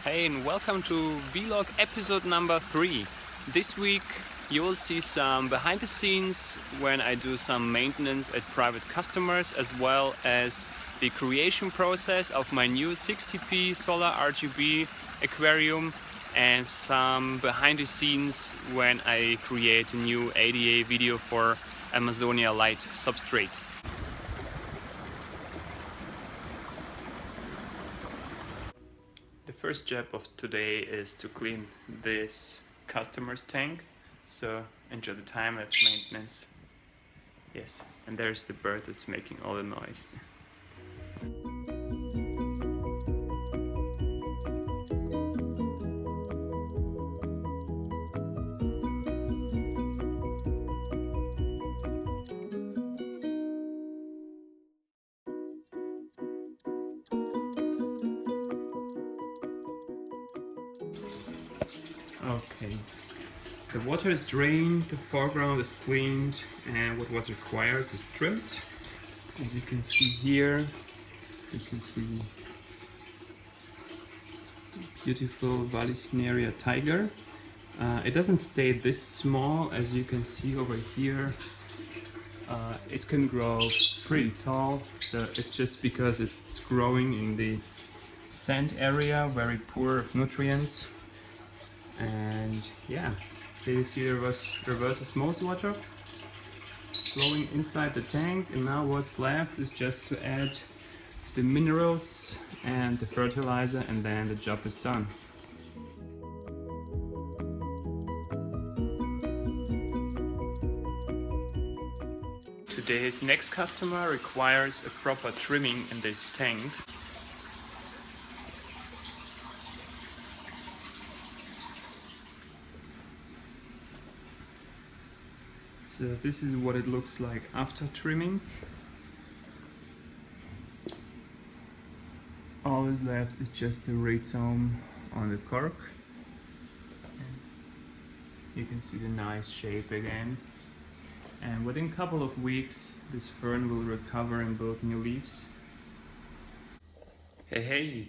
Hey, and welcome to vlog episode number 3. This week you will see some behind the scenes when I do some maintenance at private customers, as well as the creation process of my new 60p solar RGB aquarium, and some behind the scenes when I create a new ADA video for Amazonia Light substrate. The first job of today is to clean this customer's tank, so enjoy the time-lapse maintenance. Yes, and there's the bird that's making all the noise. Okay, the water is drained, the foreground is cleaned, and what was required is trimmed. As you can see here, this is the beautiful Vallisneria tiger. It doesn't stay this small, as you can see over here. It can grow pretty tall, so it's just because it's growing in the sand area, very poor of nutrients. And yeah, there you see the reverse osmosis water flowing inside the tank, and now what's left is just to add the minerals and the fertilizer, and then the job is done. Today's next customer requires a proper trimming in this tank. So this is what it looks like after trimming. All is left is just the rhizome on the cork. You can see the nice shape again. And within a couple of weeks, this fern will recover and build new leaves. Hey!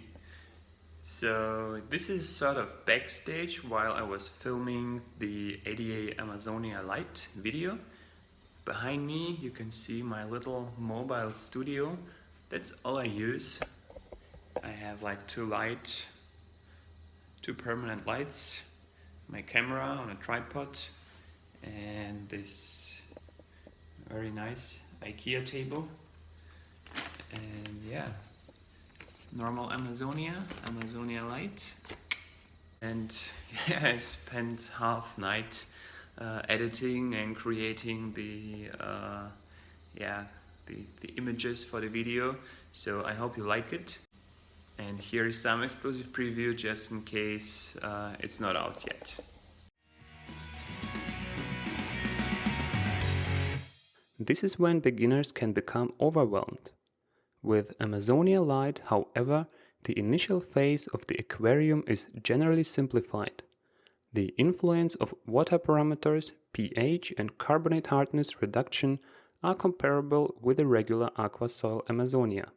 So this is sort of backstage while I was filming the ADA Amazonia Light video. Behind me you can see my little mobile studio. That's all I use. I have like two permanent lights, my camera on a tripod, and this very nice IKEA table. And yeah, normal Amazonia Light. And yeah, I spent half night editing and creating the images for the video, so I hope you like it. And here is some exclusive preview just in case it's not out yet. This is when beginners can become overwhelmed. With Amazonia Light, however, the initial phase of the aquarium is generally simplified. The influence of water parameters, pH and carbonate hardness reduction are comparable with the regular aquasoil Amazonia.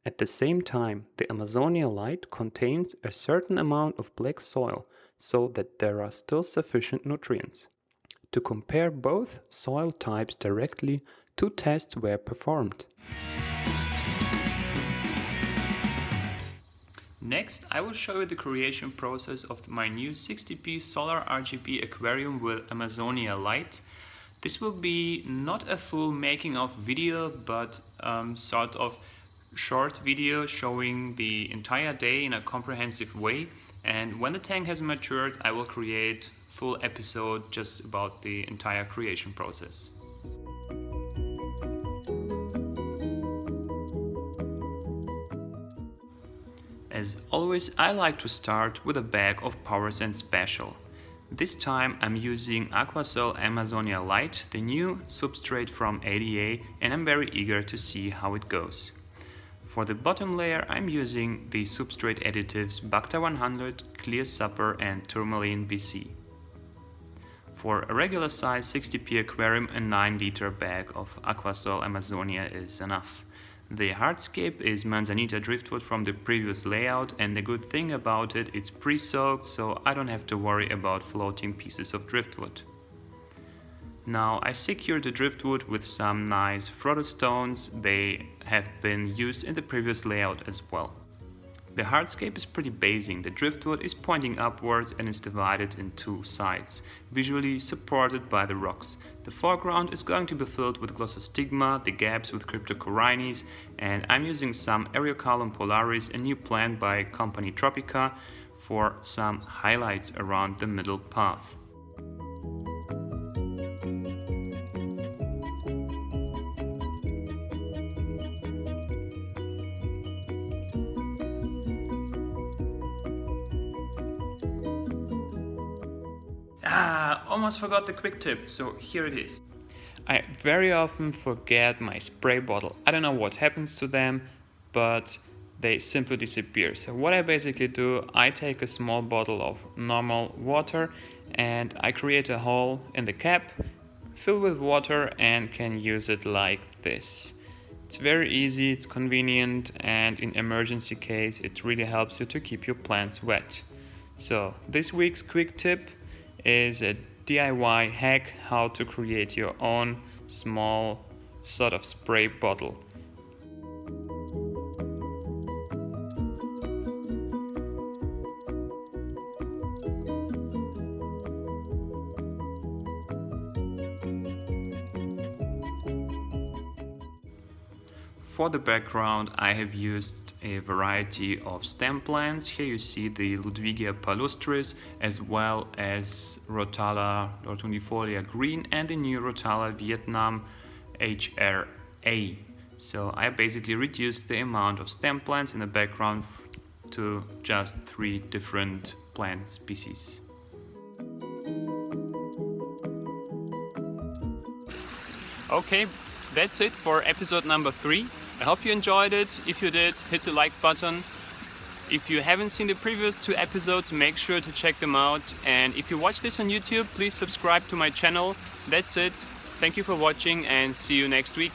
At the same time, the Amazonia Light contains a certain amount of black soil, so that there are still sufficient nutrients. To compare both soil types directly, 2 tests were performed. Next, I will show you the creation process of my new 60p solar RGB aquarium with Amazonia Light. This will be not a full making of video, but sort of short video showing the entire day in a comprehensive way. And when the tank has matured, I will create full episode just about the entire creation process. As always, I like to start with a bag of PowerSense Special. This time I'm using Aquasoil Amazonia Light, the new substrate from ADA, and I'm very eager to see how it goes. For the bottom layer I'm using the substrate additives Bacta 100, Clear Super and Tourmaline BC. For a regular size 60p aquarium, a 9-liter bag of Aquasoil Amazonia is enough. The hardscape is manzanita driftwood from the previous layout, and the good thing about it, it's pre-soaked, so I don't have to worry about floating pieces of driftwood. Now I secured the driftwood with some nice Frodo stones. They have been used in the previous layout as well. The hardscape is pretty basic. The driftwood is pointing upwards and is divided in two sides, visually supported by the rocks. The foreground is going to be filled with glossostigma, the gaps with cryptocorynes, and I'm using some Eriocalum polaris, a new plant by company Tropica, for some highlights around the middle path. Almost forgot the quick tip, so here it is. I very often forget my spray bottle. I don't know what happens to them, but they simply disappear. So what I basically do, I take a small bottle of normal water and I create a hole in the cap, fill with water, and can use it like this. It's very easy, it's convenient, and in emergency case it really helps you to keep your plants wet. So this week's quick tip is a DIY hack how to create your own small sort of spray bottle. For the background, I have used a variety of stem plants. Here you see the Ludwigia palustris, as well as Rotala rotundifolia green and the new Rotala Vietnam HRA. So I basically reduced the amount of stem plants in the background to just 3 different plant species. Okay, that's it for episode number 3. I hope you enjoyed it. If you did, hit the like button. If you haven't seen the previous 2 episodes, make sure to check them out. And if you watch this on YouTube, please subscribe to my channel. That's it. Thank you for watching and see you next week.